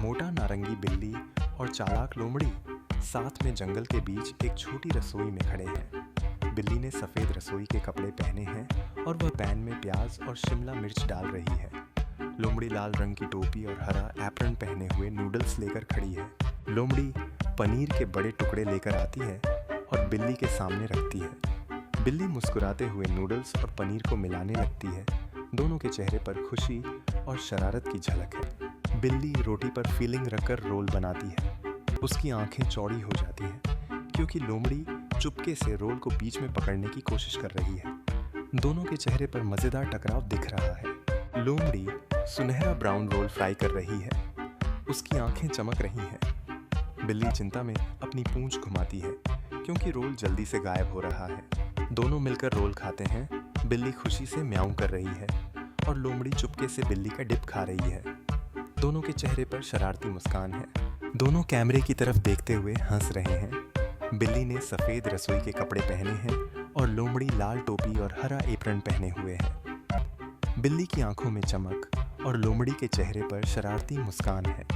मोटा नारंगी बिल्ली और चालाक लोमड़ी साथ में जंगल के बीच एक छोटी रसोई में खड़े हैं। बिल्ली ने सफ़ेद रसोई के कपड़े पहने हैं और वह पैन में प्याज और शिमला मिर्च डाल रही है। लोमड़ी लाल रंग की टोपी और हरा एप्रन पहने हुए नूडल्स लेकर खड़ी है। लोमड़ी पनीर के बड़े टुकड़े लेकर आती है और बिल्ली के सामने रखती है। बिल्ली मुस्कुराते हुए नूडल्स और पनीर को मिलाने लगती है। दोनों के चेहरे पर खुशी और शरारत की झलक है। बिल्ली रोटी पर फीलिंग रखकर रोल बनाती है। उसकी आंखें चौड़ी हो जाती हैं क्योंकि लोमड़ी चुपके से रोल को बीच में पकड़ने की कोशिश कर रही है। दोनों के चेहरे पर मज़ेदार टकराव दिख रहा है। लोमड़ी सुनहरा ब्राउन रोल फ्राई कर रही है। उसकी आंखें चमक रही हैं। बिल्ली चिंता में अपनी पूंछ घुमाती है क्योंकि रोल जल्दी से गायब हो रहा है। दोनों मिलकर रोल खाते हैं। बिल्ली खुशी से म्याऊं कर रही है और लोमड़ी चुपके से बिल्ली का डिप खा रही है। दोनों के चेहरे पर शरारती मुस्कान है। दोनों कैमरे की तरफ देखते हुए हंस रहे हैं। बिल्ली ने सफ़ेद रसोई के कपड़े पहने हैं और लोमड़ी लाल टोपी और हरा एप्रन पहने हुए है। बिल्ली की आंखों में चमक और लोमड़ी के चेहरे पर शरारती मुस्कान है।